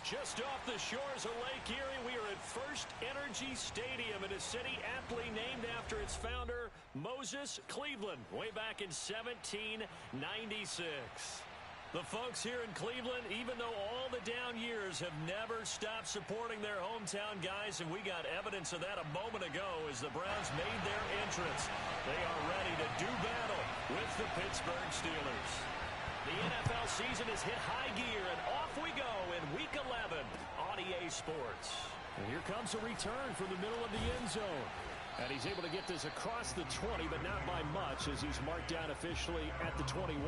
Just off the shores of Lake Erie, we are at First Energy Stadium in a city aptly named after its founder, Moses Cleveland, way back in 1796. The folks here in Cleveland, even though all the down years, have never stopped supporting their hometown guys, and we got evidence of that a moment ago as the Browns made their entrance. They are ready to do battle with the Pittsburgh Steelers. The NFL season has hit high gear, and off we go in Week 11 on EA Sports. And here comes a return from the middle of the end zone. And he's able to get this across the 20, but not by much, as he's marked down officially at the 21.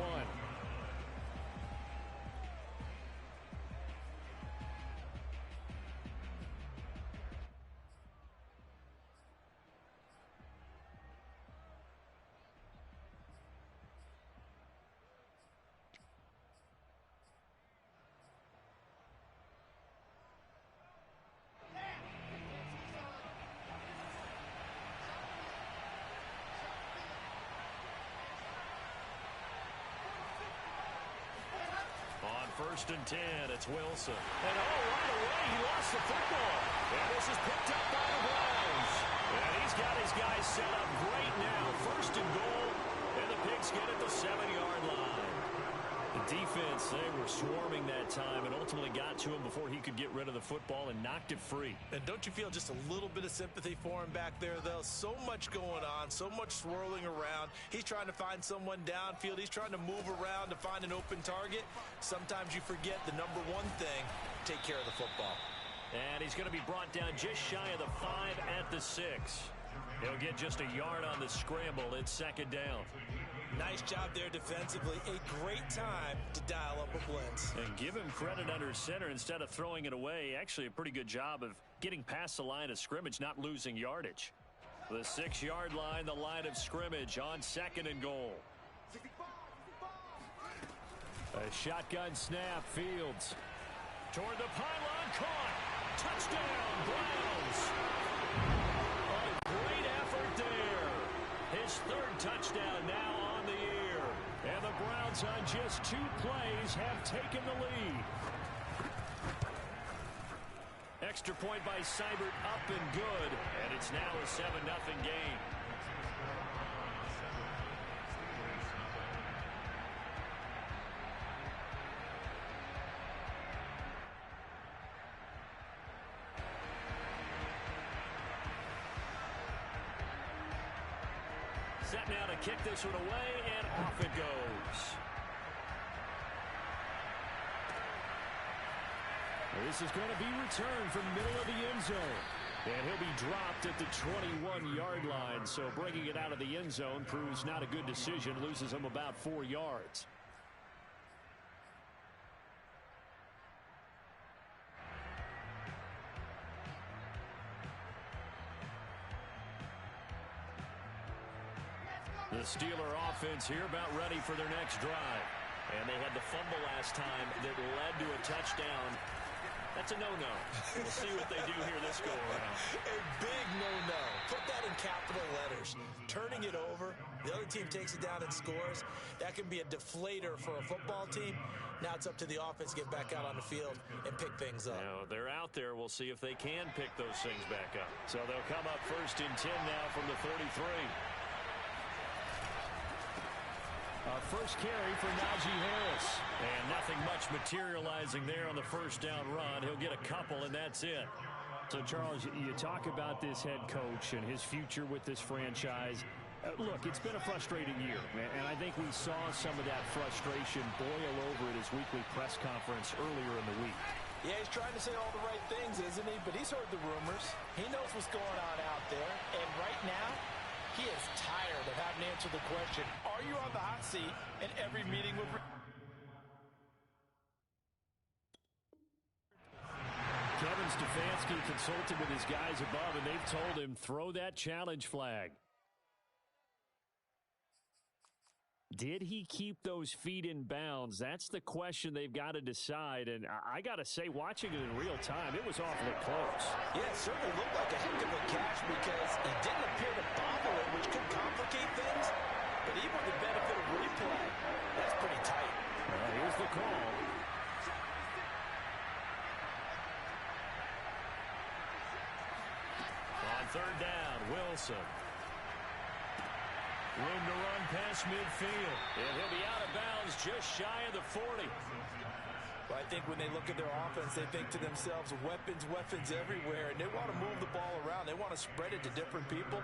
First and 10, it's Wilson. And right away, he lost the football. And this is picked up by the Browns. And he's got his guys set up great now. First and goal, and the Pigskin at the 7-yard line. The defense, they were swarming that time and ultimately got to him before he could get rid of the football and knocked it free. And don't you feel just a little bit of sympathy for him back there, though? So much going on, so much swirling around. He's trying to find someone downfield. He's trying to move around to find an open target. Sometimes you forget the number one thing, take care of the football. And he's going to be brought down just shy of the 5 at the 6. He'll get just a yard on the scramble. It's second down. Nice job there defensively. A great time to dial up a blitz. And give him credit under center instead of throwing it away. Actually, a pretty good job of getting past the line of scrimmage, not losing yardage. The 6-yard line, the line of scrimmage on second and goal. A shotgun snap, Fields. Toward the pylon, caught. Touchdown, Browns. A great effort there. His third touchdown now on the year. And the Browns on just 2 plays have taken the lead. Extra point by Seibert up and good. And it's now a 7-0 game. Set now to kick this one away, and off it goes. This is going to be returned from the middle of the end zone. And he'll be dropped at the 21-yard line. So bringing it out of the end zone proves not a good decision. Loses him about 4 yards. The Steeler offense here about ready for their next drive. And they had the fumble last time that led to a touchdown. That's a no-no. We'll see what they do here this go-around. A big no-no. Put that in capital letters. Turning it over, the other team takes it down and scores. That can be a deflator for a football team. Now it's up to the offense to get back out on the field and pick things up. Now, they're out there. We'll see if they can pick those things back up. So they'll come up first and 10 now from the 33. First carry for Najee Harris. And nothing much materializing there on the first down run. He'll get a couple, and that's it. So, Charles, you talk about this head coach and his future with this franchise. Look, it's been a frustrating year, and I think we saw some of that frustration boil over at his weekly press conference earlier in the week. Yeah, he's trying to say all the right things, isn't he? But he's heard the rumors. He knows what's going on out there. And right now, he is tired of having to answer the question, are you on the hot seat in every meeting with... Kevin Stefanski consulted with his guys above, and they've told him, throw that challenge flag. Did he keep those feet in bounds? That's the question they've got to decide. And I got to say, watching it in real time, it was awfully close. Yeah, it certainly looked like a heck of a catch because he didn't appear to bobble it, which could complicate things. But even with the benefit of replay, that's pretty tight. Here's the call. third down. Wilson. Room to run past midfield. And he'll be out of bounds just shy of the 40. Well, I think when they look at their offense, they think to themselves, weapons, weapons everywhere. And they want to move the ball around. They want to spread it to different people.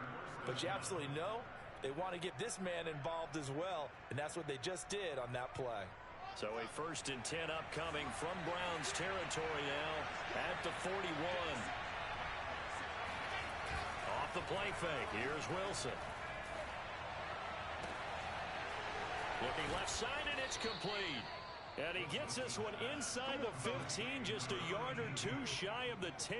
But you absolutely know they want to get this man involved as well. And that's what they just did on that play. So a 1st and 10 upcoming from Browns territory now at the 41. Off the play fake. Here's Wilson. Looking left side, and it's complete. And he gets this one inside the 15, just a yard or two shy of the 10.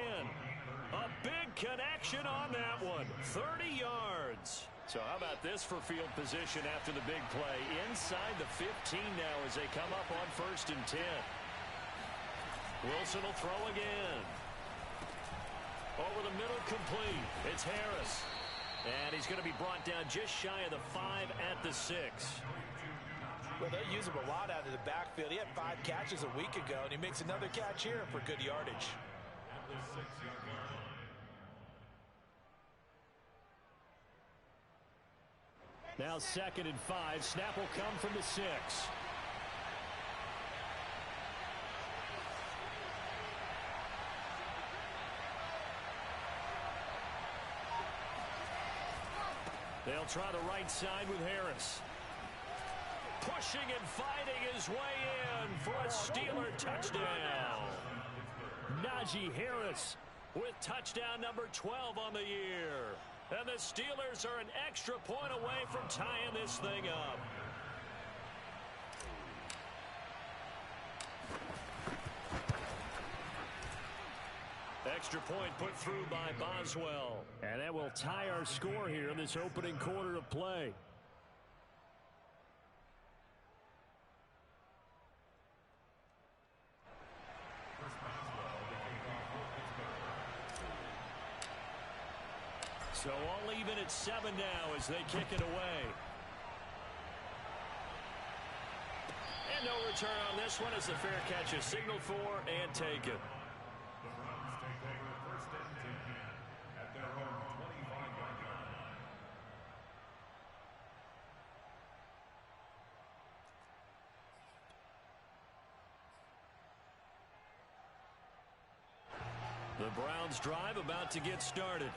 A big connection on that one. 30 yards. So how about this for field position after the big play? Inside the 15 now as they come up on 1st and 10. Wilson will throw again. Over the middle, complete. It's Harris. And he's going to be brought down just shy of the 5 at the 6. Well, they use him a lot out of the backfield. He had 5 catches a week ago, and he makes another catch here for good yardage. Now 2nd and 5. Snap will come from the 6. They'll try the right side with Harris. Pushing and fighting his way in for a Steeler touchdown. Najee Harris with touchdown number 12 on the year. And the Steelers are an extra point away from tying this thing up. Extra point put through by Boswell. And that will tie our score here in this opening quarter of play. So all even at 7 now as they kick it away. And no return on this one as the fair catch is signaled for and taken. The Browns drive about to get started.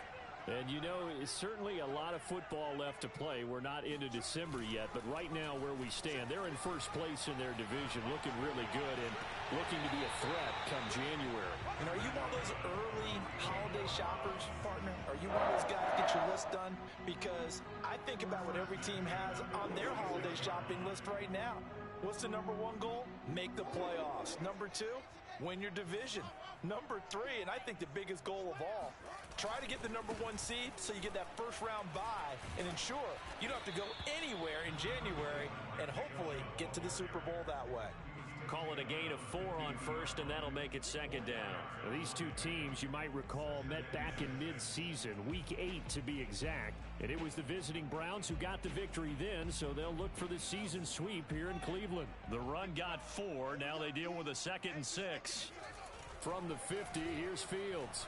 And you know, it's certainly a lot of football left to play. We're not into December yet, but right now where we stand, they're in first place in their division, looking really good and looking to be a threat come January. And are you one of those early holiday shoppers, partner? Are you one of those guys get your list done? Because I think about what every team has on their holiday shopping list right now. What's the number 1 goal? Make the playoffs. Number 2, win your division. Number 3, and I think the biggest goal of all, try to get the number 1 seed so you get that first-round bye and ensure you don't have to go anywhere in January and hopefully get to the Super Bowl that way. Call it a gain of 4 on first, and that'll make it 2nd down. Now, these two teams, you might recall, met back in mid-season, week 8 to be exact. And it was the visiting Browns who got the victory then, so they'll look for the season sweep here in Cleveland. The run got 4. Now they deal with a 2nd and 6. From the 50, here's Fields.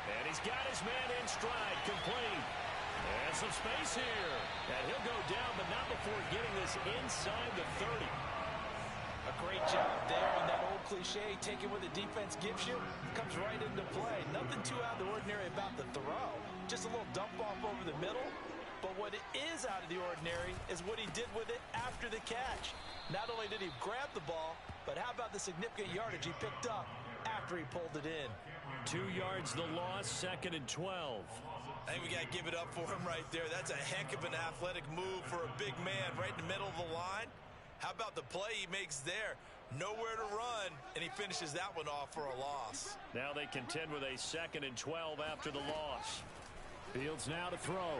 And he's got his man in stride, complete. And some space here. And he'll go down, but not before getting this inside the 30. A great job there on that old cliche, taking what the defense gives you, comes right into play. Nothing too out of the ordinary about the throw. Just a little dump off over the middle. But what is out of the ordinary is what he did with it after the catch. Not only did he grab the ball, but how about the significant yardage he picked up after he pulled it in. 2 yards the loss, 2nd and 12. I think we got to give it up for him right there. That's a heck of an athletic move for a big man right in the middle of the line. How about the play he makes there? Nowhere to run, and he finishes that one off for a loss. Now they contend with a 2nd and 12 after the loss. Fields now to throw.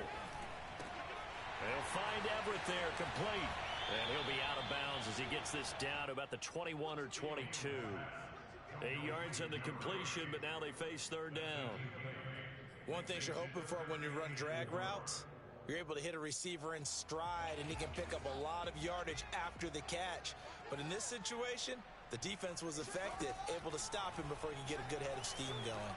They'll find Everett there, complete. And he'll be out of bounds as he gets this down to about the 21 or 22. 8 yards on the completion, but now they face 3rd down. One thing you're hoping for when you run drag routes, you're able to hit a receiver in stride, and he can pick up a lot of yardage after the catch. But in this situation, the defense was effective, able to stop him before he could get a good head of steam going.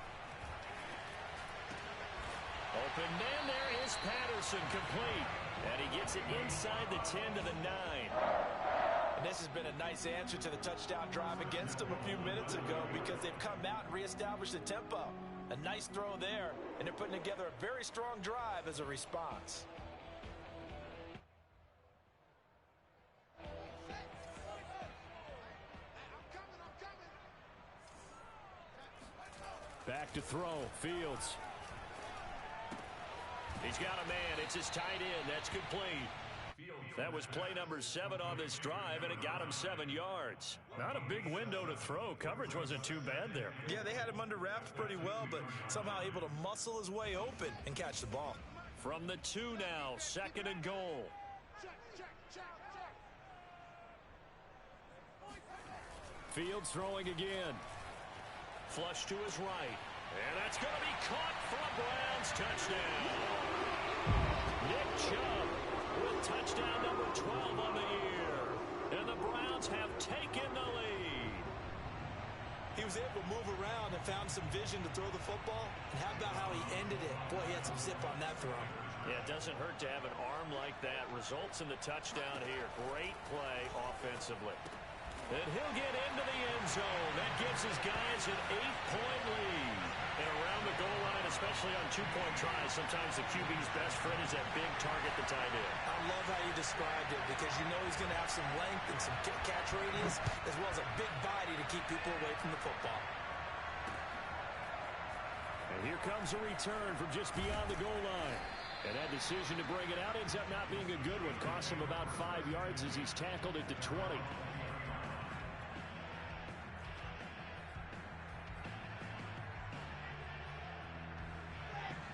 Open man there is Patterson, complete. And he gets it inside the 10 to the 9. And this has been a nice answer to the touchdown drive against them a few minutes ago because they've come out and reestablished the tempo. A nice throw there, and they're putting together a very strong drive as a response. Back to throw, Fields. He's got a man. It's his tight end. That's complete. That was play number 7 on this drive, and it got him 7 yards. Not a big window to throw. Coverage wasn't too bad there. Yeah, they had him under wraps pretty well, but somehow able to muscle his way open and catch the ball. From the 2 now, 2nd and goal. Fields throwing again. Flush to his right. And that's going to be caught for a Browns touchdown. Nick Chubb with touchdown number 12 on the year. And the Browns have taken the lead. He was able to move around and found some vision to throw the football. And how about how he ended it? Boy, he had some zip on that throw. Yeah, it doesn't hurt to have an arm like that. Results in the touchdown here. Great play offensively. And he'll get into the end zone. That gives his guys an 8-point lead. And around the goal line, especially on 2-point tries, sometimes the QB's best friend is that big target, the tight end. I love how you described it because you know he's going to have some length and some catch radius as well as a big body to keep people away from the football. And here comes a return from just beyond the goal line. And that decision to bring it out ends up not being a good one. Costs him about 5 yards as he's tackled at the 20.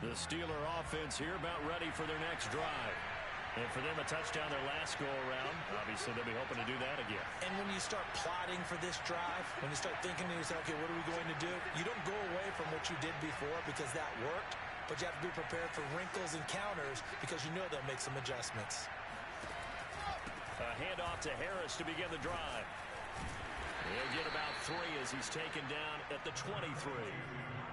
The Steeler offense here about ready for their next drive. And for them, a touchdown their last go-around. Obviously, they'll be hoping to do that again. And when you start plotting for this drive, when you start thinking to yourself, okay, what are we going to do? You don't go away from what you did before because that worked, but you have to be prepared for wrinkles and counters because you know they'll make some adjustments. A handoff to Harris to begin the drive. He'll get about 3 as he's taken down at the 23.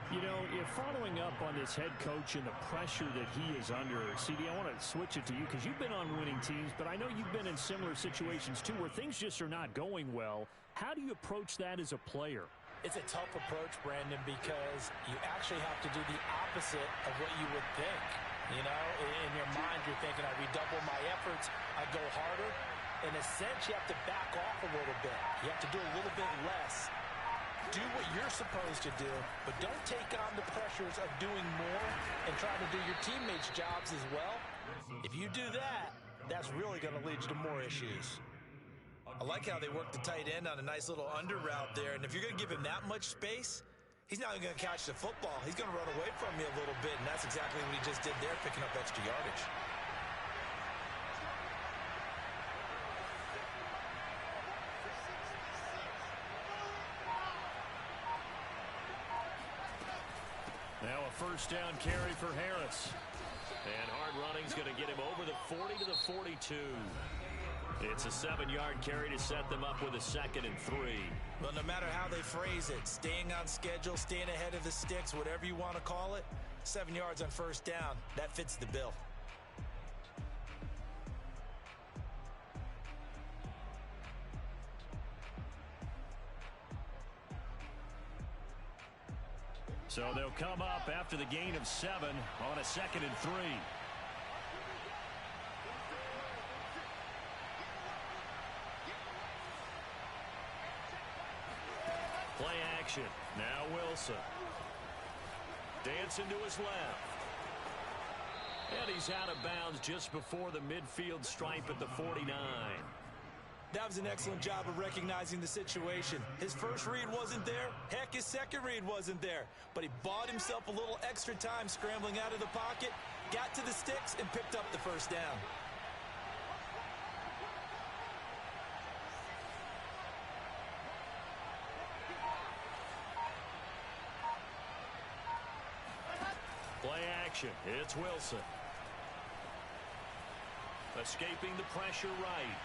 You know, if following up on this head coach and the pressure that he is under, CD, I want to switch it to you because you've been on winning teams, but I know you've been in similar situations too where things just are not going well. How do you approach that as a player? It's a tough approach, Brandon, because you actually have to do the opposite of what you would think. You know, in your mind, you're thinking, I redouble my efforts, I go harder. In a sense, you have to back off a little bit. You have to do a little bit less. Do what you're supposed to do, but don't take on the pressures of doing more and trying to do your teammates' jobs as well. If you do that, that's really going to lead you to more issues. I like how they work the tight end on a nice little under route there, and if you're going to give him that much space, he's not going to catch the football. He's going to run away from you a little bit, and that's exactly what he just did there, picking up extra yardage. Now a first down carry for Harris. And hard running's going to get him over the 40 to the 42. It's a 7-yard carry to set them up with a 2nd and 3. Well, no matter how they phrase it, staying on schedule, staying ahead of the sticks, whatever you want to call it, 7 yards on first down, that fits the bill. So they'll come up after the gain of 7 on a 2nd and 3. Play action. Now Wilson. Dancing to his left. And he's out of bounds just before the midfield stripe at the 49. That was an excellent job of recognizing the situation. His first read wasn't there. Heck, his second read wasn't there. But he bought himself a little extra time scrambling out of the pocket, got to the sticks, and picked up the first down. Play action. It's Wilson. Escaping the pressure right.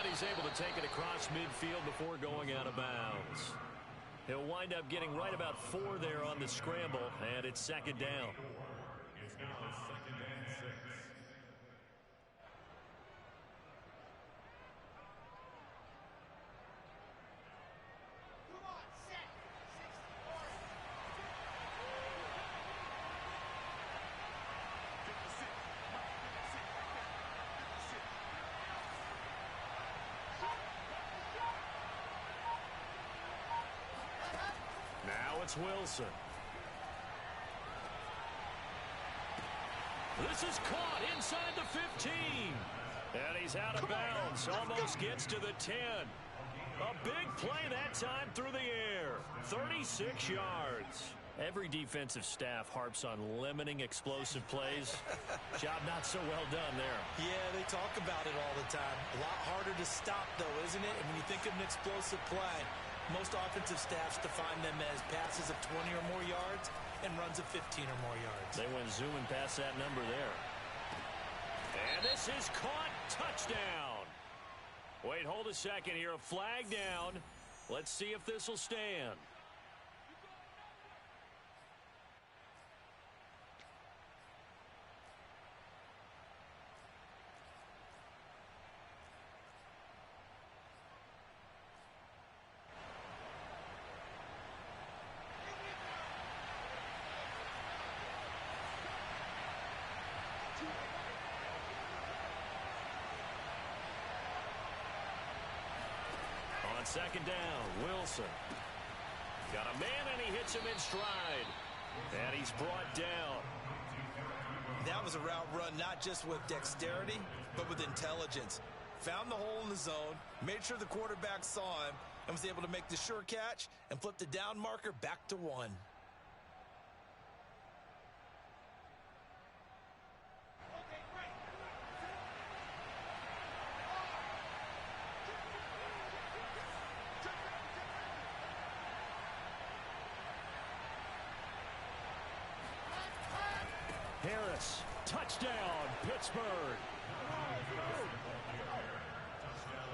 And he's able to take it across midfield before going out of bounds. He'll wind up getting right about 4 there on the scramble, and it's second down. It's now second and 6. Now it's Wilson. This is caught inside the 15. And he's out of bounds. Almost gets to the 10. A big play that time through the air. 36 yards. Every defensive staff harps on limiting explosive plays. Job not so well done there. Yeah, they talk about it all the time. A lot harder to stop, though, isn't it? And when you think of an explosive play, most offensive staffs define them as passes of 20 or more yards and runs of 15 or more yards. They went zooming past that number there. And this is caught. Touchdown. Wait, hold a second here. A flag down. Let's see if this will stand. On second down, Wilson. Got a man, and he hits him in stride. And he's brought down. That was a route run not just with dexterity, but with intelligence. Found the hole in the zone, made sure the quarterback saw him, and was able to make the sure catch and flip the down marker back to 1. Harris, touchdown, Pittsburgh.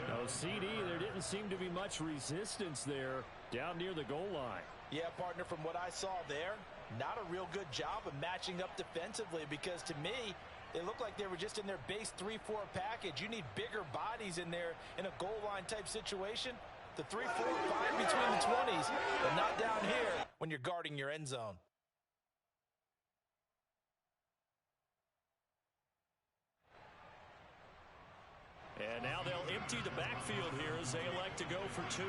No, CD, there didn't seem to be much resistance there down near the goal line. Yeah, partner, from what I saw there, not a real good job of matching up defensively, because to me, they looked like they were just in their base 3-4 package. You need bigger bodies in there in a goal line type situation. The 3-4 fine between the 20s, but not down here when you're guarding your end zone. And now they'll empty the backfield here as they elect to go for 2.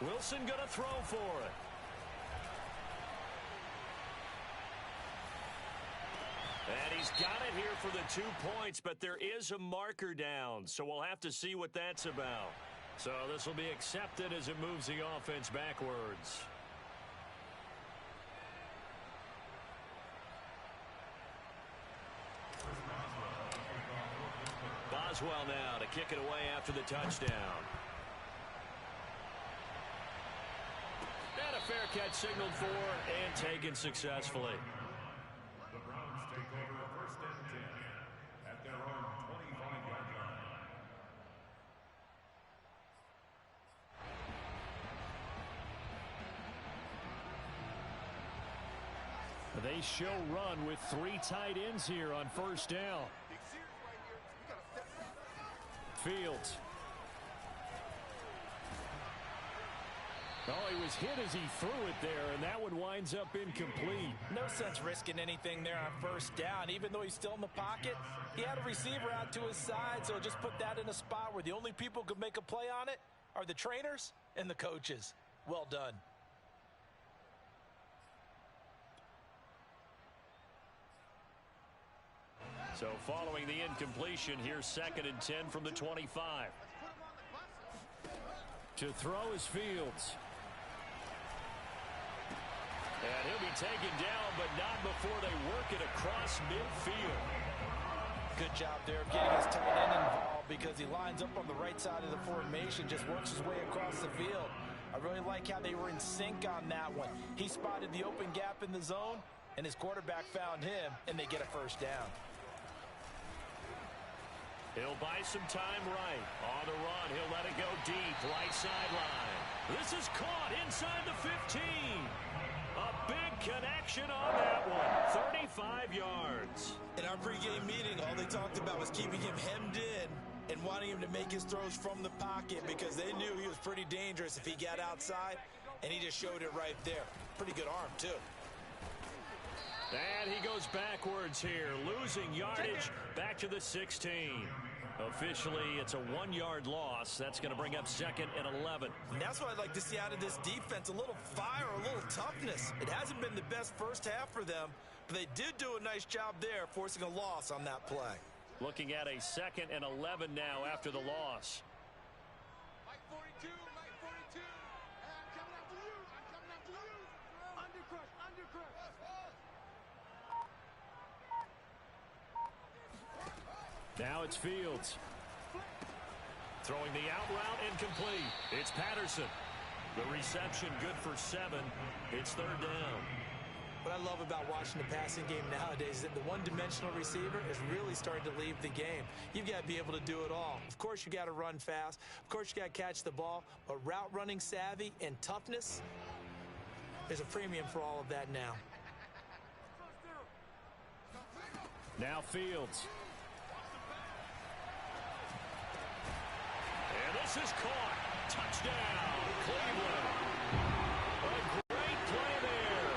Wilson gonna throw for it. And he's got it here for the 2 points, but there is a marker down, so we'll have to see what that's about. So this will be accepted as it moves the offense backwards. Boswell now to kick it away after the touchdown. And a fair catch signaled for and taken successfully. The Browns take over first and 10 at their own 25-yard line. They show run with 3 tight ends here on first down. Fields. Oh, he was hit as he threw it there, and that one winds up incomplete. No sense risking anything there on first down. Even though he's still in the pocket, he had a receiver out to his side, so just put that in a spot where the only people who could make a play on it are the trainers and the coaches. Well done. So following the incompletion, here's 2nd and 10 from the 25. To throw is Fields. And he'll be taken down, but not before they work it across midfield. Good job there of getting his tight end involved, because he lines up on the right side of the formation, just works his way across the field. I really like how they were in sync on that one. He spotted the open gap in the zone, and his quarterback found him, and they get a first down. He'll buy some time right. On the run, he'll let it go deep, right sideline. This is caught inside the 15. A big connection on that one. 35 yards. In our pregame meeting, all they talked about was keeping him hemmed in and wanting him to make his throws from the pocket because they knew he was pretty dangerous if he got outside, and he just showed it right there. Pretty good arm, too. And he goes backwards here, losing yardage back to the 16. Officially, it's a 1-yard loss. That's going to bring up 2nd and 11. And that's what I'd like to see out of this defense, a little fire, a little toughness. It hasn't been the best first half for them, but they did do a nice job there, forcing a loss on that play. Looking at a 2nd and 11 now after the loss. Mike 42, Mike 42. I'm coming after you. I'm coming after you. Undercrush, undercrush. Now it's Fields. Throwing the out route incomplete. It's Patterson. The reception good for 7. It's 3rd down. What I love about watching the passing game nowadays is that the one-dimensional receiver is really starting to leave the game. You've got to be able to do it all. Of course, you got to run fast. Of course, you got to catch the ball. But route running savvy and toughness, there's a premium for all of that now. Now Fields. And this is caught. Touchdown, Cleveland. A great play there.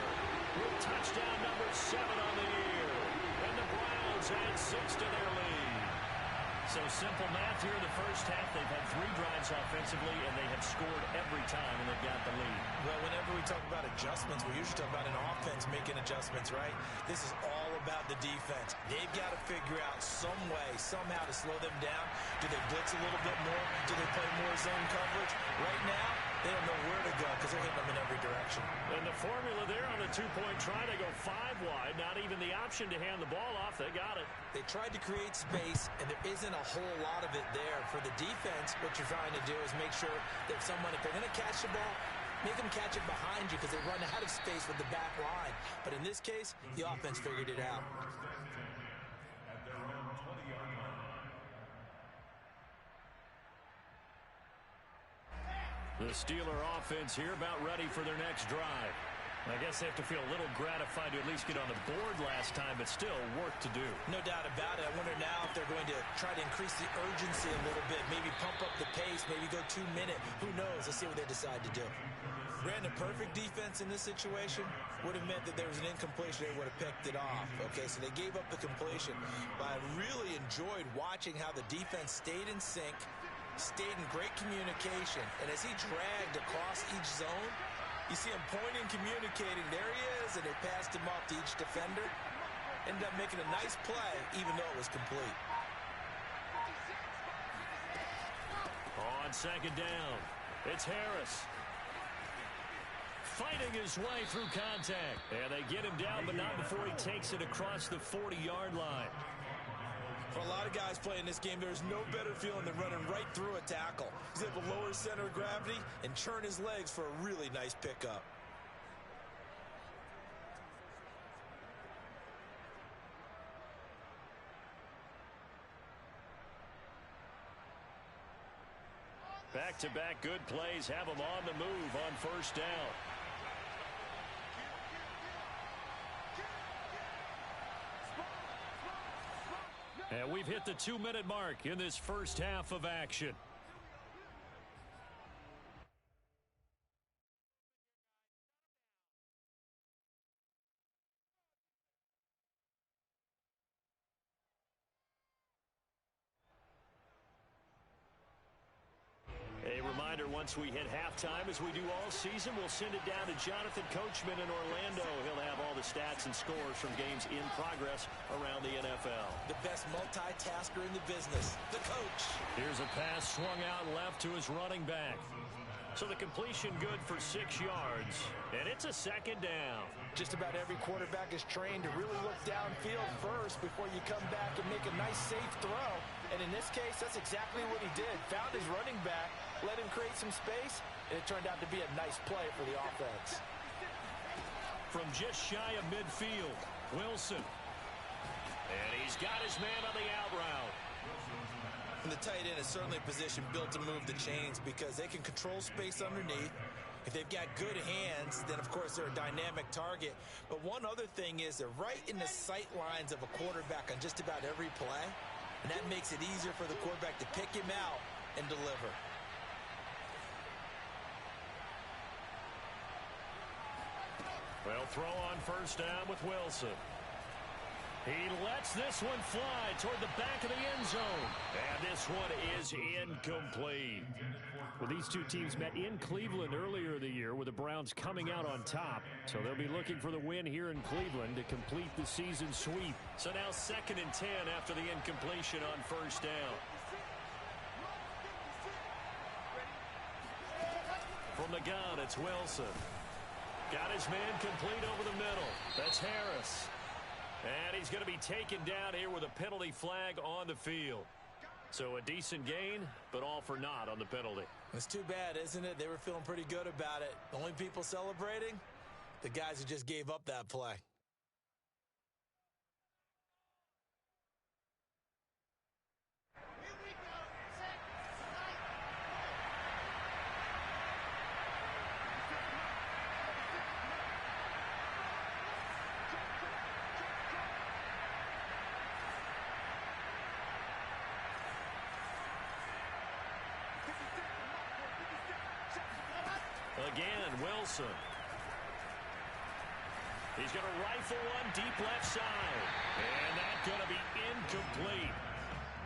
With touchdown number 7 on the year. And the Browns add 6 to their lead. So simple math here in the first half. They've had 3 drives offensively, and they have scored every time, and they've got the lead. Well, whenever we talk about adjustments, we usually talk about an offense making adjustments, right? This is all about the defense. They've got to figure out some way, somehow to slow them down. Do they blitz a little bit more? Do they play more zone coverage? Right now, they don't know where to go because they're hitting them in every direction. And the formula there on the 2-point try, they go 5 wide. Not even the option to hand the ball off. They got it. They tried to create space, and there isn't a whole lot of it there. For the defense, what you're trying to do is make sure that if they're going to catch the ball, make them catch it behind you because they run out of space with the back line. But in this case, the offense figured it out. At their own 20-yard line. The Steeler offense here about ready for their next drive. I guess they have to feel a little gratified to at least get on the board last time, but still work to do. No doubt about it. I wonder now if they're going to try to increase the urgency a little bit, maybe pump up the pace, maybe go 2-minute. Who knows? Let's see what they decide to do. Brandon, perfect defense in this situation would have meant that there was an incompletion. They would have picked it off. Okay, so they gave up the completion. But I really enjoyed watching how the defense stayed in sync, stayed in great communication. And as he dragged across each zone, you see him pointing, communicating. There he is, and they passed him off to each defender. Ended up making a nice play, even though it was complete. On 2nd down, it's Harris. Fighting his way through contact. And they get him down, but not before he takes it across the 40-yard line. For a lot of guys playing this game, there's no better feeling than running right through a tackle. He's able to lower his center of gravity and churn his legs for a really nice pickup. Back-to-back good plays have him on the move on 1st down. And we've hit the 2-minute mark in this first half of action. A reminder, once we hit halftime, as we do all season, we'll send it down to Jonathan Coachman in Orlando. He'll have all the stats and scores from games in progress around the NFL. The best multitasker in the business, the coach. Here's a pass swung out left to his running back. So the completion good for 6 yards, and it's a 2nd down. Just about every quarterback is trained to really look downfield first before you come back and make a nice, safe throw. And in this case, that's exactly what he did. Found his running back, let him create some space, and it turned out to be a nice play for the offense. From just shy of midfield, Wilson. And he's got his man on the out route. And the tight end is certainly a position built to move the chains because they can control space underneath. If they've got good hands, then, of course, they're a dynamic target. But one other thing is they're right in the sight lines of a quarterback on just about every play. And that makes it easier for the quarterback to pick him out and deliver. Well, throw on first down with Wilson. He lets this one fly toward the back of the end zone. And this one is incomplete. Well, these two teams met in Cleveland earlier in the year with the Browns coming out on top. So they'll be looking for the win here in Cleveland to complete the season sweep. So now 2nd and 10 after the incompletion on first down. From the gun, it's Wilson. Got his man complete over the middle. That's Harris. And he's going to be taken down here with a penalty flag on the field. So a decent gain, but all for naught on the penalty. It's too bad, isn't it? They were feeling pretty good about it. The only people celebrating? The guys who just gave up that play. Again, Wilson. He's going to rifle one deep left side. And that's going to be incomplete.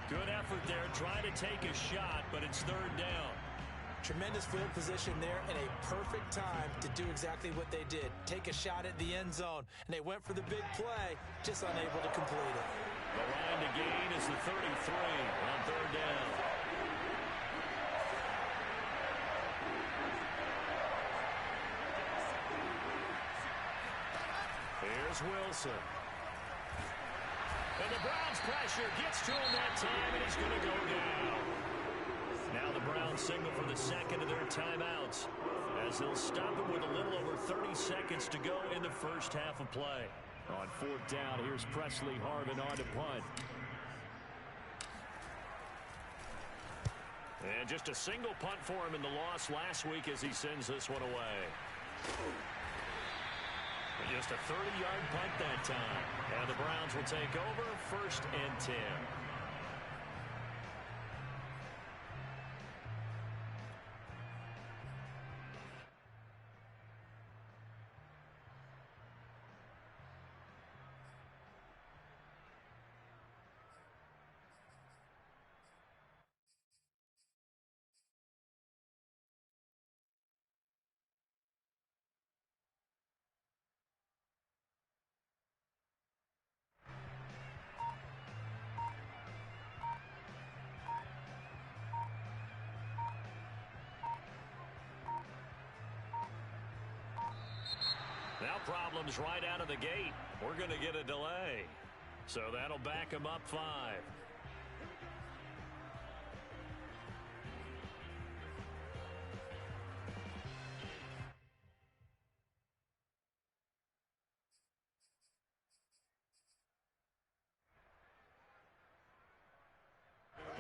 Good effort there, trying to take a shot, but it's 3rd down. Tremendous field position there and a perfect time to do exactly what they did. Take a shot at the end zone. And they went for the big play, just unable to complete it. The line to gain is the 33 on 3rd down. Here's Wilson. And the Browns pressure gets to him that time, and he's going to go down. Now the Browns signal for the 2nd of their timeouts as they'll stop it with a little over 30 seconds to go in the first half of play. On 4th down, here's Presley Harvin on to punt. And just a single punt for him in the loss last week as he sends this one away. Just a 30-yard punt that time. And the Browns will take over 1st and 10. Now problems right out of the gate. We're going to get a delay. So that'll back them up 5.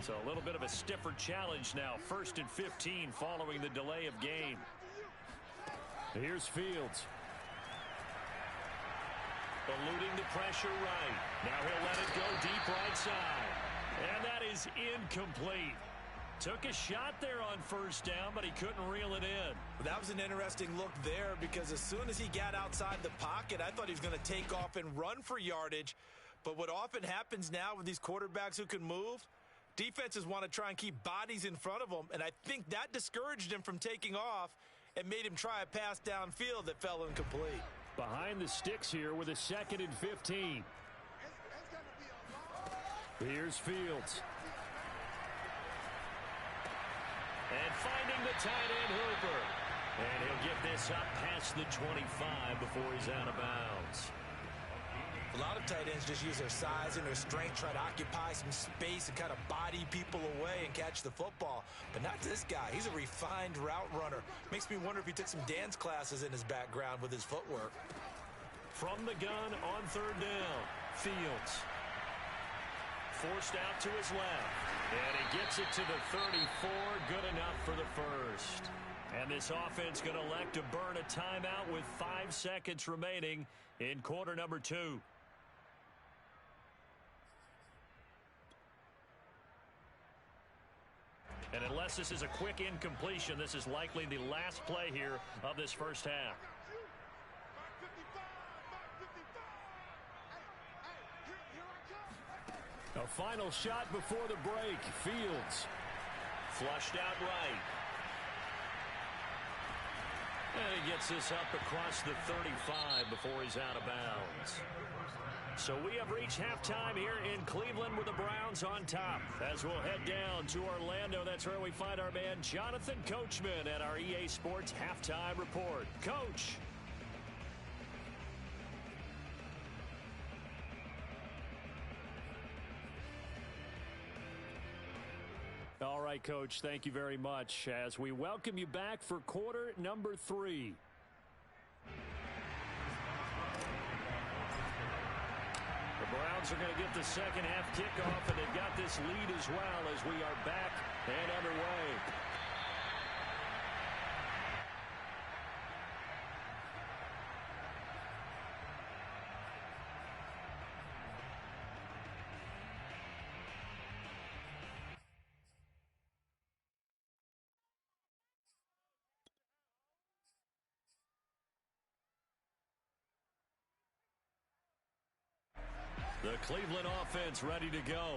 So a little bit of a stiffer challenge now. 1st and 15 following the delay of game. Here's Fields. Eluding the pressure right. Now he'll let it go deep right side. And that is incomplete. Took a shot there on first down, but he couldn't reel it in. That was an interesting look there because as soon as he got outside the pocket, I thought he was going to take off and run for yardage. But what often happens now with these quarterbacks who can move, defenses want to try and keep bodies in front of them, and I think that discouraged him from taking off and made him try a pass downfield that fell incomplete. Behind the sticks here with a 2nd and 15. Here's Fields. And finding the tight end Hooper. And he'll get this up past the 25 before he's out of bounds. A lot of tight ends just use their size and their strength, try to occupy some space and kind of body people away and catch the football. But not this guy. He's a refined route runner. Makes me wonder if he took some dance classes in his background with his footwork. From the gun on third down, Fields. Forced out to his left. And he gets it to the 34. Good enough for the first. And this offense going to elect to burn a timeout with 5 seconds remaining in quarter number 2. And unless this is a quick incompletion, this is likely the last play here of this first half. A final shot before the break. Fields flushed out right. And he gets this up across the 35 before he's out of bounds. So we have reached halftime here in Cleveland with the Browns on top. As we'll head down to Orlando, that's where we find our man Jonathan Coachman at our EA Sports Halftime Report. Coach. All right, Coach, thank you very much as we welcome you back for quarter number 3. The Browns are going to get the second half kickoff, and they've got this lead as well as we are back and underway. The Cleveland offense ready to go.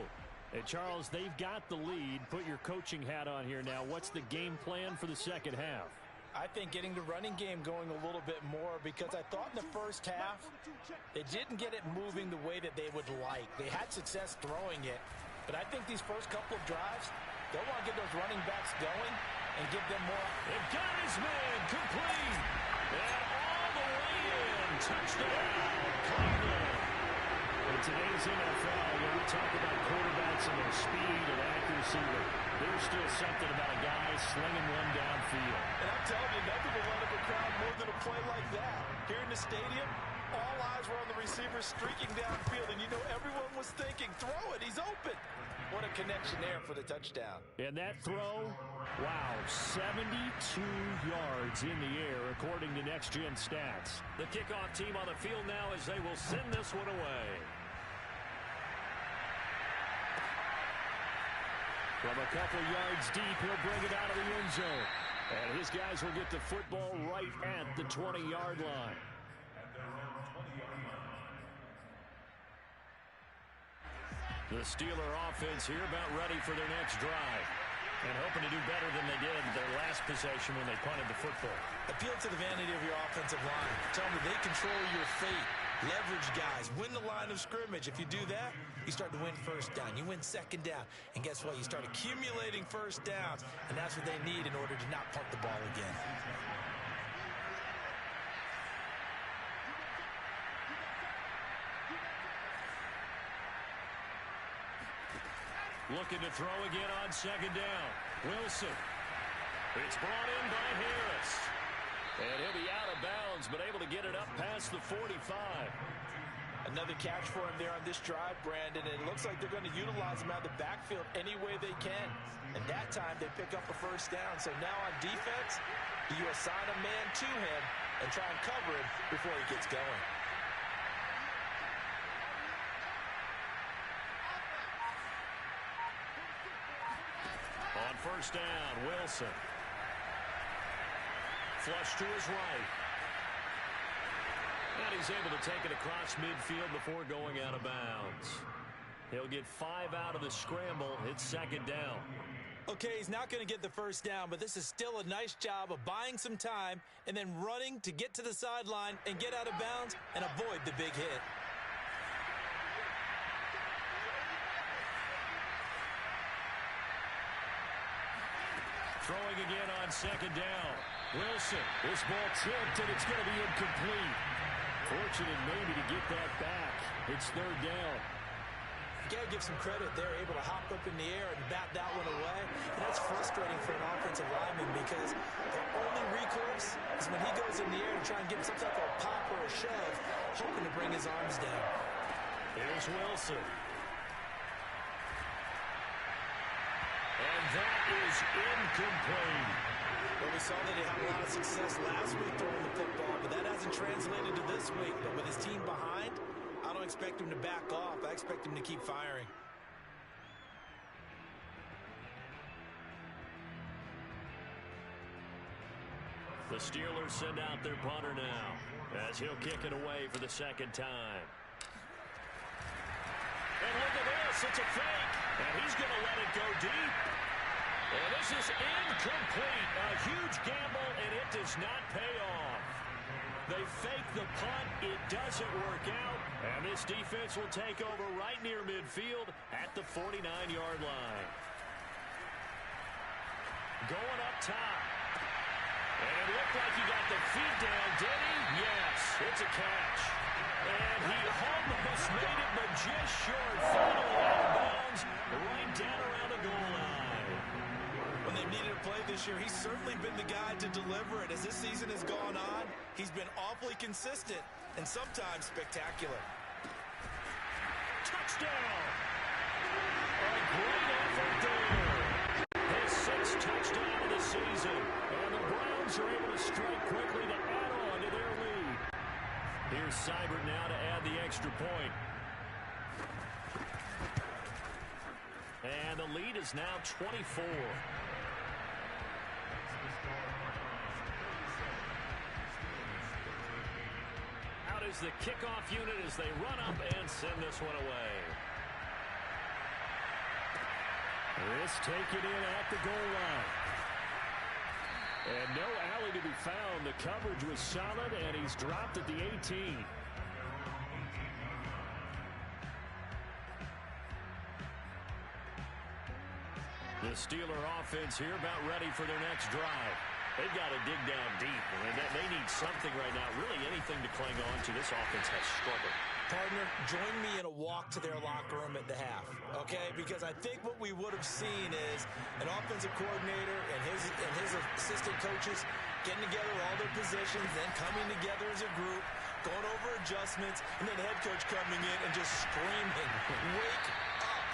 Hey, Charles, they've got the lead. Put your coaching hat on here now. What's the game plan for the second half? I think getting the running game going a little bit more, because I thought in the first half they didn't get it moving the way that they would like. They had success throwing it, but I think these first couple of drives, they'll want to get those running backs going and give them more. They've got his man complete. And all the way in. Touchdown, Cleveland. In today's NFL, when we talk about quarterbacks and their speed and accuracy, there's still something about a guy slinging one downfield. And I'm telling you, nothing will light up a crowd more than a play like that. Here in the stadium, all eyes were on the receiver streaking downfield, and you know everyone was thinking, throw it, he's open. What a connection there for the touchdown. And that throw, wow, 72 yards in the air, according to Next Gen Stats. The kickoff team on the field now as they will send this one away. From a couple yards deep, he'll bring it out of the end zone. And his guys will get the football right at the 20-yard line. The Steeler offense here about ready for their next drive. And hoping to do better than they did their last possession when they punted the football. Appeal to the vanity of your offensive line. Tell them they control your fate. Leverage guys. Win the line of scrimmage. If you do that, you start to win first down. You win second down. And guess what? You start accumulating first downs. And that's what they need in order to not punt the ball again. Looking to throw again on second down. Wilson. It's brought in by Harris. And he'll be out of bounds, but able to get it up past the 45. Another catch for him there on this drive, Brandon. And it looks like they're going to utilize him out of the backfield any way they can. And that time they pick up a first down. So now on defense, do you assign a man to him and try and cover him before he gets going? On first down, Wilson. Flush to his right. And he's able to take it across midfield before going out of bounds. He'll get 5 out of the scramble. It's second down. Okay, he's not going to get the first down, but this is still a nice job of buying some time and then running to get to the sideline and get out of bounds and avoid the big hit. Throwing again on second down. Wilson, this ball tipped, and it's going to be incomplete. Fortunate maybe to get that back. It's third down. You got to give some credit. They're able to hop up in the air and bat that one away. And that's frustrating for an offensive lineman because their only recourse is when he goes in the air to try and get some type of a pop or a shove, hoping to bring his arms down. Here's Wilson. And that is incomplete. Well, we saw that he had a lot of success last week throwing the football, but that hasn't translated to this week. But with his team behind, I don't expect him to back off. I expect him to keep firing. The Steelers send out their punter now as he'll kick it away for the second time. And look at this. It's a fake. And he's going to let it go deep. And this is incomplete. A huge gamble, and it does not pay off. They fake the punt. It doesn't work out. And this defense will take over right near midfield at the 49-yard line. Going up top. And it looked like he got the feet down, did he? Yes, it's a catch. And he almost made it, but just short. Finally out of bounds, right down around the goal line. When they've needed a play this year, he's certainly been the guy to deliver it. As this season has gone on, he's been awfully consistent and sometimes spectacular. Touchdown! A great effort there. His sixth touchdown of the season. And the Browns are able to strike quickly to add on to their lead. Here's Seibert now to add the extra point. And the lead is now 24. Out is the kickoff unit as they run up and send this one away. This taken in at the goal line. And no alley to be found. The coverage was solid, and he's dropped at the 18. The Steeler offense here about ready for their next drive. They've got to dig down deep. And they need something right now, really anything to cling on to. This offense has struggled. Partner, join me in a walk to their locker room at the half, okay? Because I think what we would have seen is an offensive coordinator and his assistant coaches getting together all their positions, then coming together as a group, going over adjustments, and then the head coach coming in and just screaming, wake up.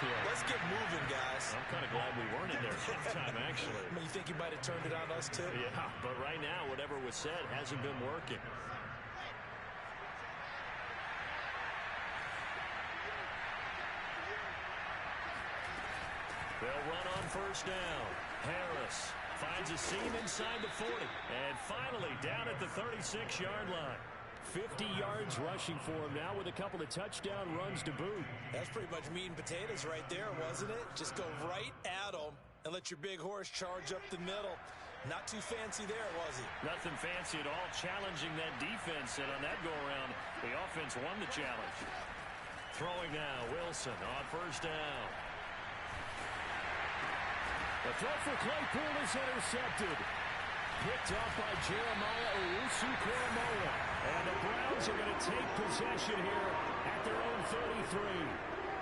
Yeah. Let's get moving, guys. I'm kind of glad we weren't in there halftime, actually. I mean, you think he might have turned it on us, too? Yeah, but right now, whatever was said hasn't been working. They'll run on first down. Harris finds a seam inside the 40. And finally, down at the 36-yard line. 50 yards rushing for him now with a couple of touchdown runs to boot. That's pretty much meat and potatoes right there, wasn't it? Just go right at him and let your big horse charge up the middle. Not too fancy there, was he? Nothing fancy at all, challenging that defense. And on that go-around, the offense won the challenge. Throwing now, Wilson on first down. The throw for Claypool is intercepted. Picked off by Jeremiah Owusu-Koramoah. And the Browns are going to take possession here at their own 33.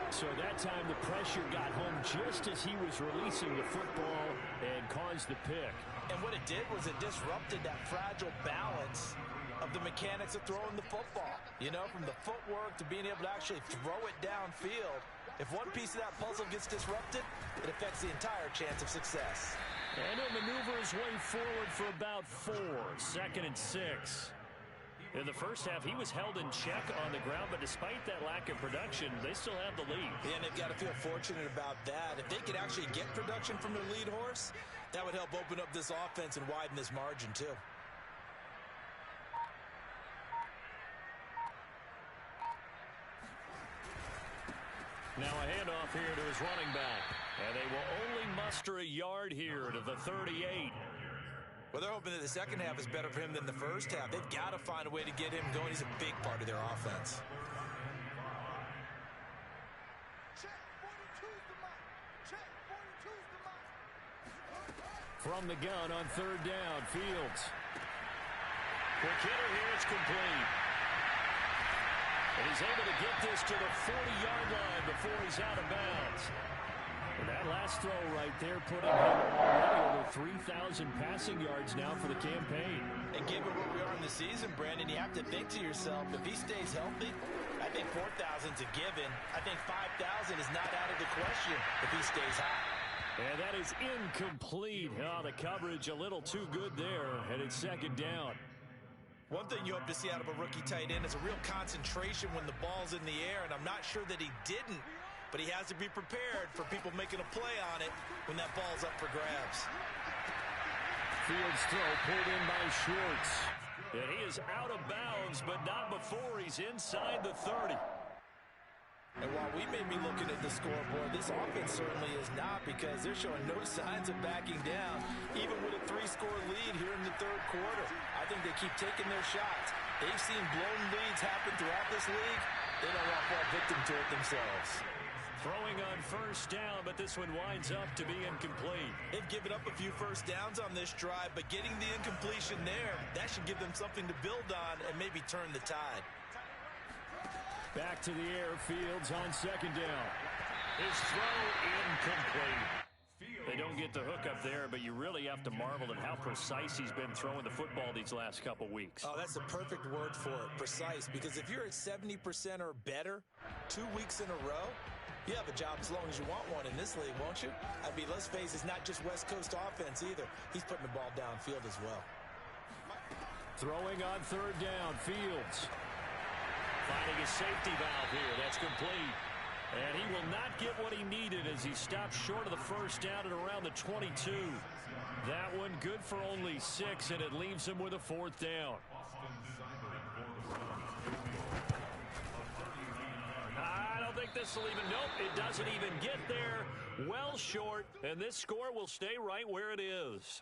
So that time the pressure got home just as he was releasing the football and caused the pick. And what it did was it disrupted that fragile balance of the mechanics of throwing the football. You know, from the footwork to being able to actually throw it downfield. If one piece of that puzzle gets disrupted, it affects the entire chance of success. And he'll maneuver his way forward for about 4. 2nd and 6. In the first half, he was held in check on the ground, but despite that lack of production, they still have the lead. Yeah, and they've got to feel fortunate about that. If they could actually get production from their lead horse, that would help open up this offense and widen this margin, too. Now a handoff here to his running back. And they will only muster a yard here to the 38. Well, they're hoping that the second half is better for him than the first half. They've got to find a way to get him going. He's a big part of their offense. From the gun on third down, Fields. Quick hitter here, it's complete. And he's able to get this to the 40-yard line before he's out of bounds. And that last throw right there putting him already over 3,000 passing yards now for the campaign. And given where we are in the season, Brandon, you have to think to yourself, if he stays healthy, I think 4,000 is a given. I think 5,000 is not out of the question if he stays hot. And that is incomplete. Oh, the coverage a little too good there, and it's second down. One thing you hope to see out of a rookie tight end is a real concentration when the ball's in the air, and I'm not sure that he didn't. But he has to be prepared for people making a play on it when that ball's up for grabs. Fields throw pulled in by Schwartz. And he is out of bounds, but not before he's inside the 30. And while we may be looking at the scoreboard, this offense certainly is not, because they're showing no signs of backing down, even with a 3-score lead here in the third quarter. I think they keep taking their shots. They've seen blown leads happen throughout this league. They don't want to fall victim to it themselves. Throwing on first down, but this one winds up to be incomplete. They've given up a few first downs on this drive, but getting the incompletion there, that should give them something to build on and maybe turn the tide. Back to the air, Fields on second down. His throw incomplete. They don't get the hook up there, but you really have to marvel at how precise he's been throwing the football these last couple weeks. Oh, that's the perfect word for it, precise, because if you're at 70% or better 2 weeks in a row, you have a job as long as you want one in this league, won't you? I mean, let's face it, it's not just West Coast offense either. He's putting the ball downfield as well. Throwing on third down, Fields. Finding a safety valve here. That's complete. And he will not get what he needed as he stopped short of the first down at around the 22. That one good for only 6, and it leaves him with a fourth down. I don't think this will even, nope, it doesn't even get there. Well short, and this score will stay right where it is.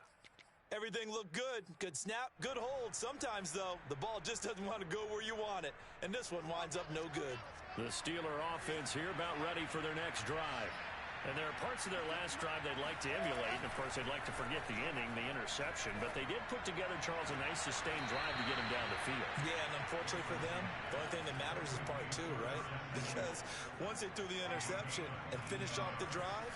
Everything looked good. Good snap, good hold. Sometimes, though, the ball just doesn't want to go where you want it. And this one winds up no good. The Steeler offense here about ready for their next drive. And there are parts of their last drive they'd like to emulate. And, of course, they'd like to forget the inning, the interception. But they did put together, Charles, a nice sustained drive to get him down the field. Yeah, and unfortunately for them, the only thing that matters is part 2, right? Because once they threw the interception and finished off the drive,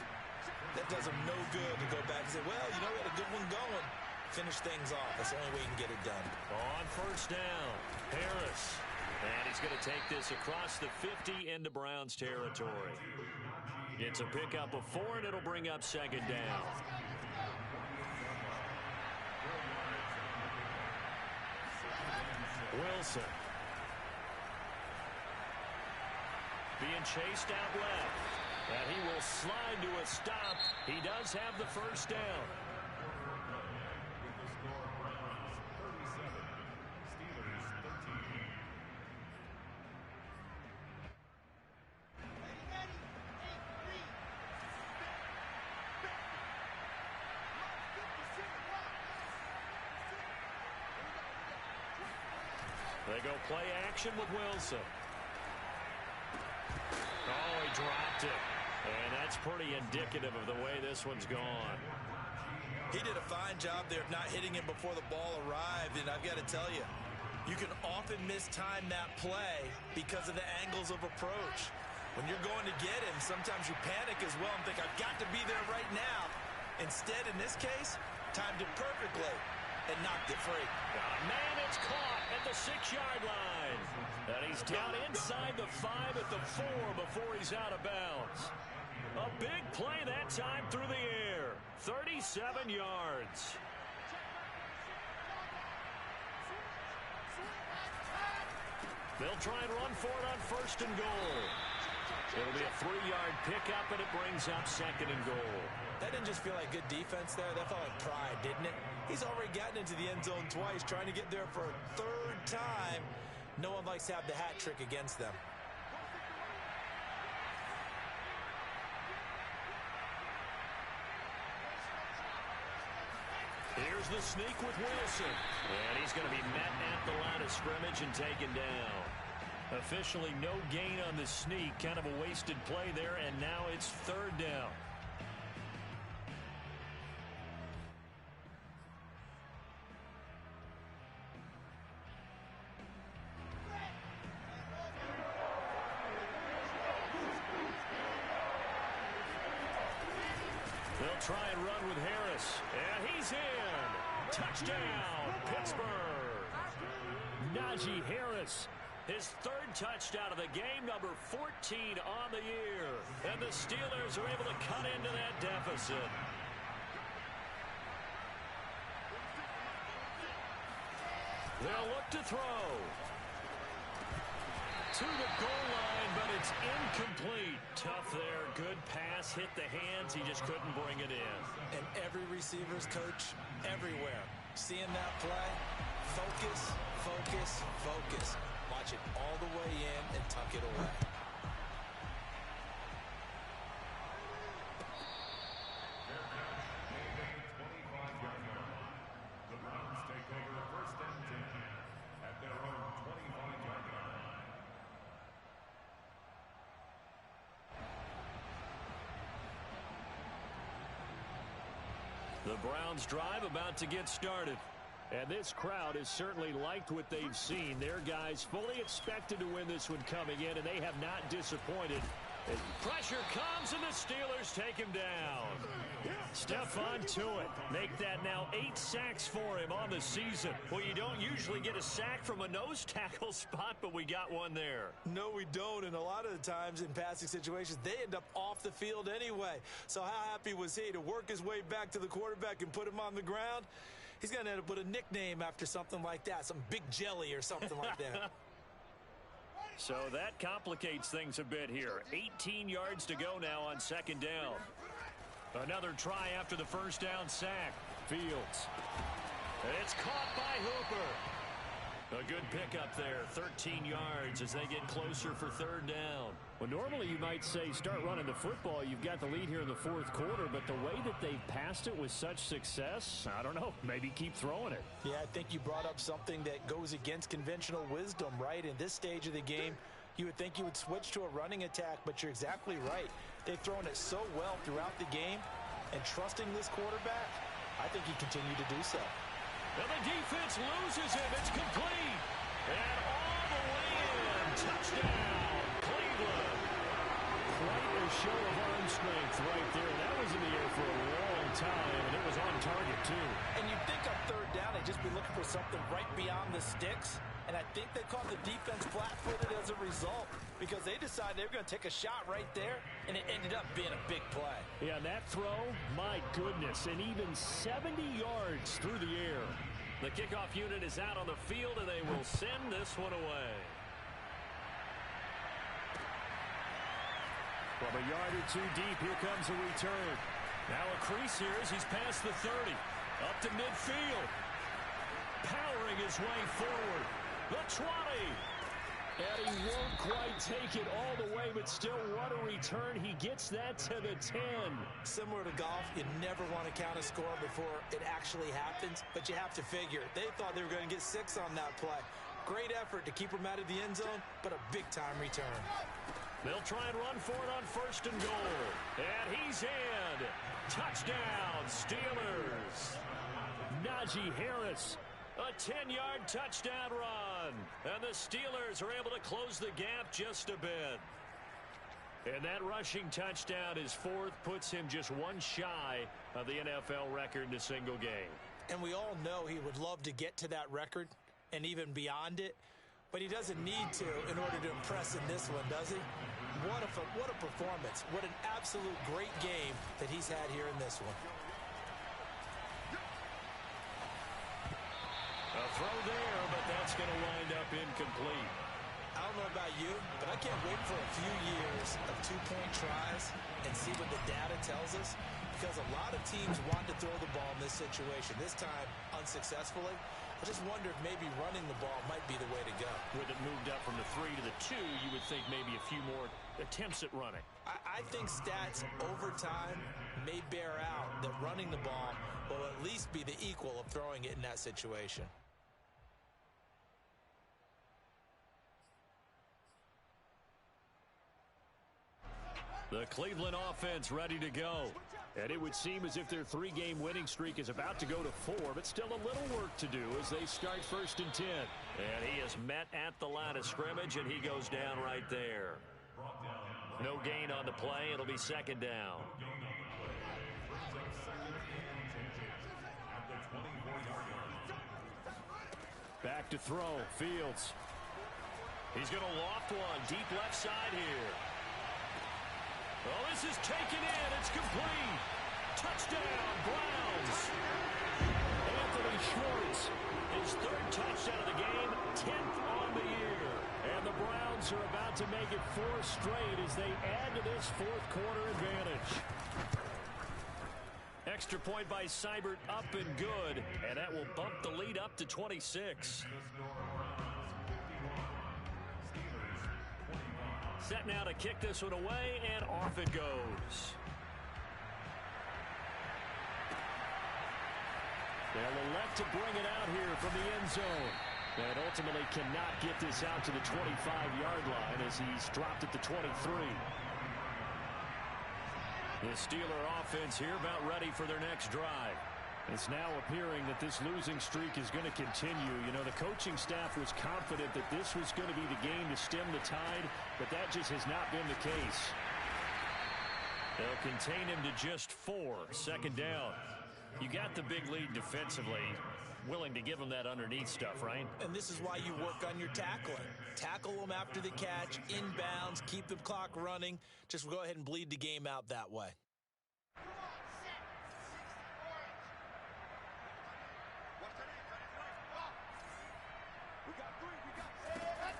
that does them no good to go back and say, well, you know, we had a good one going. Finish things off. That's the only way you can get it done. On first down, Harris. And he's going to take this across the 50 into Browns territory. It's a pickup of 4, and it'll bring up second down. Wilson. Being chased out left. And he will slide to a stop. He does have the first down. They go play action with Wilson. Oh, he dropped it. And that's pretty indicative of the way this one's gone. He did a fine job there of not hitting him before the ball arrived. And I've got to tell you, you can often mistime that play because of the angles of approach. When you're going to get him, sometimes you panic as well and think, I've got to be there right now. Instead, in this case, timed it perfectly and knocked it free. Man, it's caught at the 6-yard line. And he's down inside the 5 at the 4 before he's out of bounds. A big play that time through the air. 37 yards. They'll try and run for it on first and goal. It'll be a 3-yard pickup, and it brings up second and goal. That didn't just feel like good defense there. That felt like pride, didn't it? He's already gotten into the end zone twice, trying to get there for a 3rd time. No one likes to have the hat trick against them. Here's the sneak with Wilson. And he's going to be met at the line of scrimmage and taken down. Officially no gain on the sneak. Kind of a wasted play there, and now it's 3rd down. try and run with Harris. And he's in. Touchdown, Pittsburgh. Najee Harris. His third touchdown of the game, number 14 on the year. And the Steelers are able to cut into that deficit. They'll look to throw. To the goal line, but it's incomplete. Tough there. Good pass. Hit the hands. He just couldn't bring it in. And every receiver's coach everywhere. Seeing that play, focus, focus, focus. Watch it all the way in and tuck it away. The Browns take over first and 10 at their own 25-yard line. The Browns drive about to get started. And this crowd has certainly liked what they've seen. Their guys fully expected to win this one coming in, and they have not disappointed. Pressure comes, and the Steelers take him down. Stephon Tuitt make that now 8 sacks for him on the season. Well, you don't usually get a sack from a nose tackle spot, but we got one there. No, we don't, and a lot of the times in passing situations, they end up off the field anyway. So how happy was he to work his way back to the quarterback and put him on the ground? He's going to end up with a nickname after something like that, some Big Jelly or something like that. So that complicates things a bit here. 18 yards to go now on second down. Another try after the first down sack. Fields. It's caught by Hooper. A good pickup there, 13 yards as they get closer for third down. Well, normally you might say start running the football. You've got the lead here in the fourth quarter, but the way that they've passed it with such success, I don't know, maybe keep throwing it. Yeah, I think you brought up something that goes against conventional wisdom, right? In this stage of the game, you would think you would switch to a running attack, but you're exactly right. They've thrown it so well throughout the game, and trusting this quarterback, I think he continued to do so. And the defense loses him. It's complete. And all the way in. Touchdown, Cleveland. Quite a show of arm strength right there. That was in the air for a long time, and it was on target, too. And you'd think on third down, they'd just be looking for something right beyond the sticks. And I think they caught the defense flat-footed as a result because they decided they were going to take a shot right there, and it ended up being a big play. Yeah, that throw, my goodness, and even 70 yards through the air. The kickoff unit is out on the field, and they will send this one away. From a yard or two deep, here comes a return. Now a crease here as he's past the 30. Up to midfield. Powering his way forward. The 20. And he won't quite take it all the way, but still, what a return. He gets that to the 10. Similar to golf, you never want to count a score before it actually happens, but you have to figure. They thought they were going to get 6 on that play. Great effort to keep him out of the end zone, but a big-time return. They'll try and run for it on first and goal. And he's in. Touchdown, Steelers. Najee Harris. A 10-yard touchdown run. And the Steelers are able to close the gap just a bit. And that rushing touchdown, his fourth, puts him just one shy of the NFL record in a single game. And we all know he would love to get to that record and even beyond it. But he doesn't need to in order to impress in this one, does he? What a performance. What an absolute great game that he's had here in this one. A throw there, but that's going to wind up incomplete. I don't know about you, but I can't wait for a few years of two-point tries and see what the data tells us, because a lot of teams want to throw the ball in this situation, this time unsuccessfully. I just wonder if maybe running the ball might be the way to go. With it moved up from the 3 to the 2, you would think maybe a few more attempts at running. I think stats over time may bear out that running the ball will at least be the equal of throwing it in that situation. The Cleveland offense ready to go. And it would seem as if their 3-game winning streak is about to go to 4, but still a little work to do as they start first and 10. And he is met at the line of scrimmage, and he goes down right there. No gain on the play. It'll be second down. Back to throw. Fields. He's going to loft one. Deep left side here. Oh, this is taken in. It's complete. Touchdown, Browns. Anthony Schwartz, his third touchdown of the game, 10th on the year. And the Browns are about to make it 4 straight as they add to this fourth quarter advantage. Extra point by Seibert, up and good, and that will bump the lead up to 26. Set now to kick this one away, and off it goes. They'll elect to bring it out here from the end zone. And ultimately cannot get this out to the 25-yard line as he's dropped at the 23. The Steeler offense here about ready for their next drive. It's now appearing that this losing streak is going to continue. You know, the coaching staff was confident that this was going to be the game to stem the tide, but that just has not been the case. They'll contain him to just 4. Second down. You got the big lead defensively. Willing to give them that underneath stuff, right? And this is why you work on your tackling. Tackle them after the catch, inbounds, keep the clock running. Just go ahead and bleed the game out that way.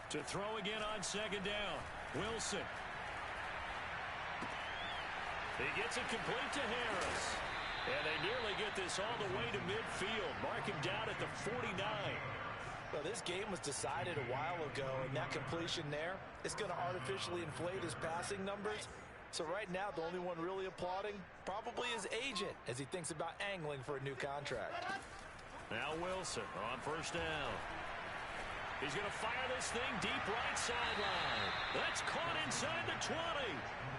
To throw again on second down. Wilson. He gets it complete to Harris. And they nearly get this all the way to midfield. Mark him down at the 49. Well, this game was decided a while ago, and that completion there is going to artificially inflate his passing numbers. So right now, the only one really applauding probably his agent as he thinks about angling for a new contract. Now Wilson on first down. He's going to fire this thing deep right sideline. That's caught inside the 20.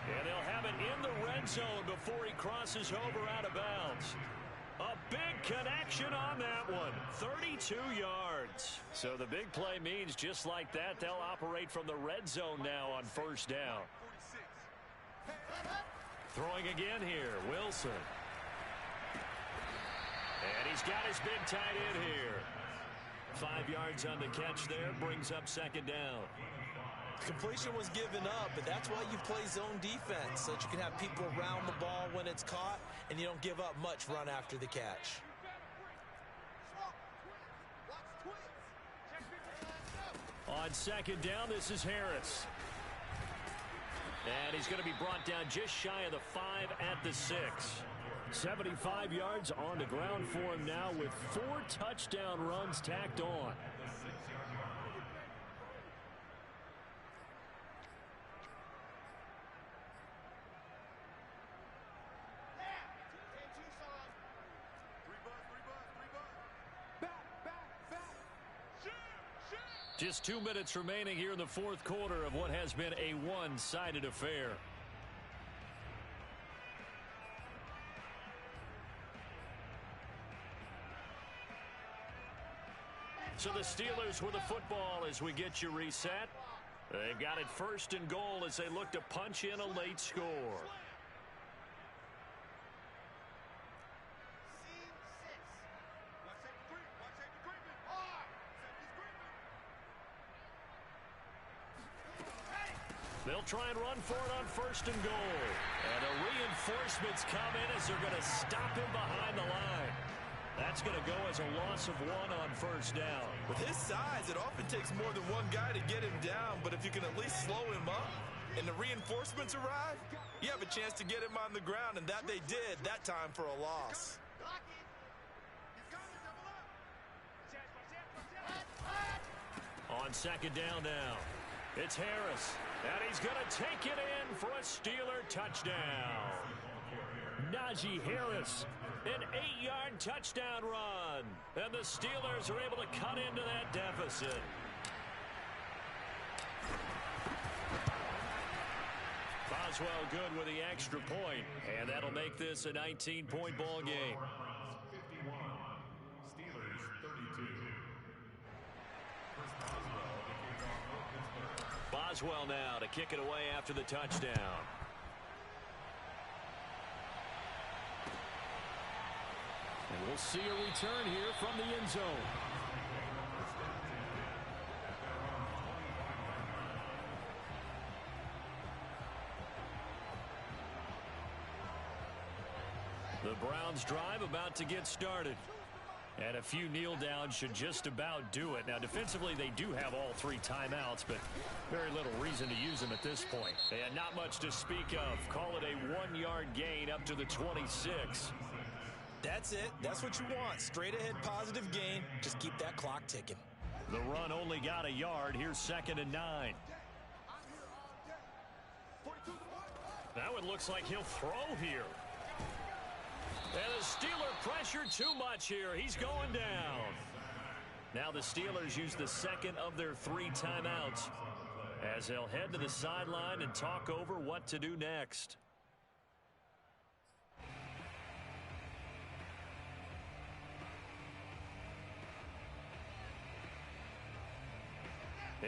And they'll have it in the red zone before he crosses over out of bounds. A big connection on that one. 32 yards. So the big play means just like that, they'll operate from the red zone now on first down. Throwing again here, Wilson. And he's got his big tight end here. 5 yards on the catch there, brings up second down. Completion was given up, but that's why you play zone defense, so that you can have people around the ball when it's caught, and you don't give up much run after the catch. On second down, this is Harris. And he's going to be brought down just shy of the 5 at the 6. 75 yards on the ground for him now with 4 touchdown runs tacked on. Just 2 minutes remaining here in the fourth quarter of what has been a one-sided affair. So the Steelers with the football as we get you reset. They've got it first and goal as they look to punch in a late score. They'll try and run for it on first and goal. And the reinforcements come in as they're going to stop him behind the line. That's going to go as a loss of 1 on first down. With his size, it often takes more than one guy to get him down, but if you can at least slow him up and the reinforcements arrive, you have a chance to get him on the ground, and that they did that time for a loss. On second down now, it's Harris. And he's going to take it in for a Steeler touchdown. Najee Harris, an 8-yard touchdown run. And the Steelers are able to cut into that deficit. Boswell good with the extra point, and that'll make this a 19-point ball game. Boswell now to kick it away after the touchdown. And we'll see a return here from the end zone. The Browns drive about to get started. And a few kneel downs should just about do it. Now, defensively, they do have all 3 timeouts, but very little reason to use them at this point. And not much to speak of. Call it a 1-yard gain up to the 26. That's it. That's what you want. Straight ahead positive gain. Just keep that clock ticking. The run only got a yard. Here's 2nd and 9. Now it looks like he'll throw here. And the Steeler pressure too much here. He's going down. Now the Steelers use the 2nd of their 3 timeouts as they'll head to the sideline and talk over what to do next.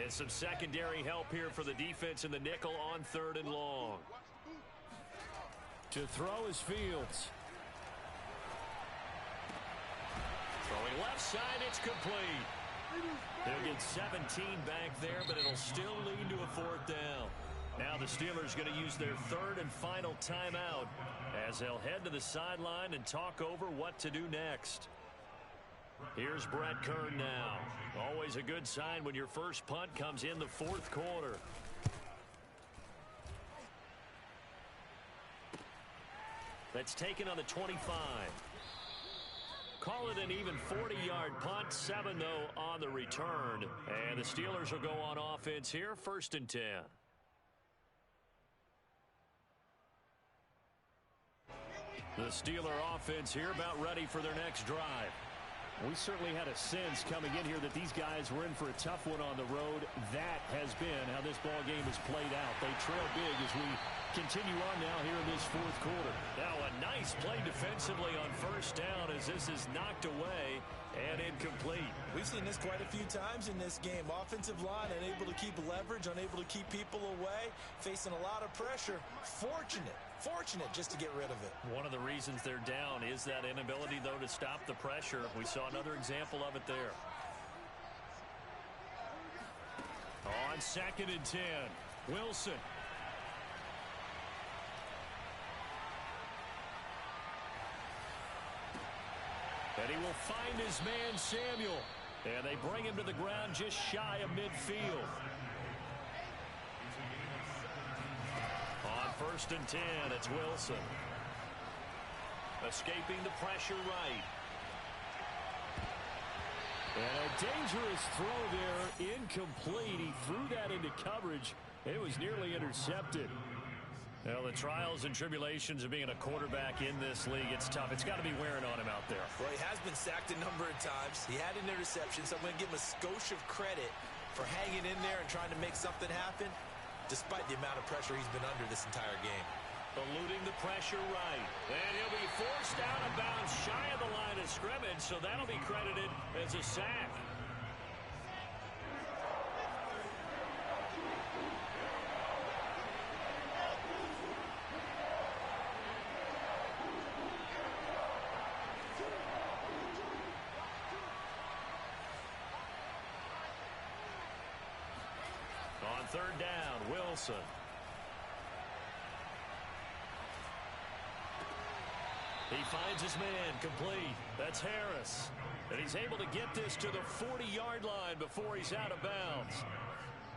And some secondary help here for the defense in the nickel on 3rd and long. To throw is Fields. Throwing left side, it's complete. They'll get 17 back there, but it'll still lead to a 4th down. Now the Steelers going to use their 3rd and final timeout as they'll head to the sideline and talk over what to do next. Here's Brett Kern now. Always a good sign when your first punt comes in the 4th quarter. That's taken on the 25. Call it an even 40-yard punt. 7, though, on the return. And the Steelers will go on offense here, 1st and 10. The Steeler offense here about ready for their next drive. We certainly had a sense coming in here that these guys were in for a tough one on the road. That has been how this ball game has played out. They trail big as we continue on now here in this 4th quarter. Now a nice play defensively on 1st down as this is knocked away and incomplete. We've seen this quite a few times in this game. Offensive line unable to keep leverage, unable to keep people away, facing a lot of pressure. Fortunate just to get rid of it. One of the reasons they're down is that inability, though, to stop the pressure. We saw another example of it there. On 2nd and 10, Wilson. And he will find his man, Samuel. And they bring him to the ground just shy of midfield. On 1st and 10, it's Wilson. Escaping the pressure right. And a dangerous throw there, incomplete. He threw that into coverage. It was nearly intercepted. Well, the trials and tribulations of being a quarterback in this league, it's tough. It's got to be wearing on him out there. Well, he has been sacked a number of times. He had an interception, so I'm going to give him a skosh of credit for hanging in there and trying to make something happen, despite the amount of pressure he's been under this entire game. Eluding the pressure right. And he'll be forced out of bounds shy of the line of scrimmage, so that'll be credited as a sack. On 3rd down, Wilson. He finds his man complete. That's Harris. And he's able to get this to the 40-yard line before he's out of bounds.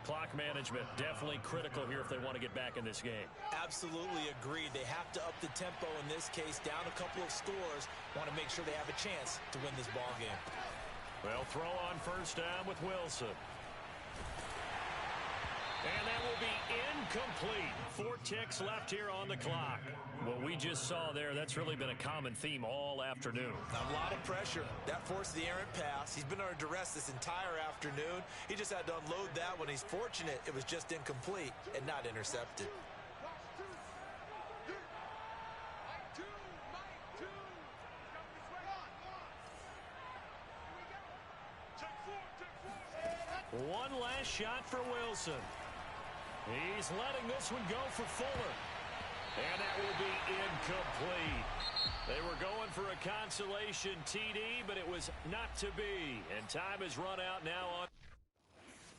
Clock management definitely critical here if they want to get back in this game. Absolutely agreed. They have to up the tempo in this case, down a couple of scores. Want to make sure they have a chance to win this ball game. Well, throw on 1st down with Wilson. And that will be incomplete. 4 ticks left here on the clock. What we just saw there, that's really been a common theme all afternoon. A lot of pressure. That forced the errant pass. He's been under duress this entire afternoon. He just had to unload that one. He's fortunate it was just incomplete and not intercepted. One last shot for Wilson. He's letting this one go for Fuller. And that will be incomplete. They were going for a consolation TD, but it was not to be. And time has run out now on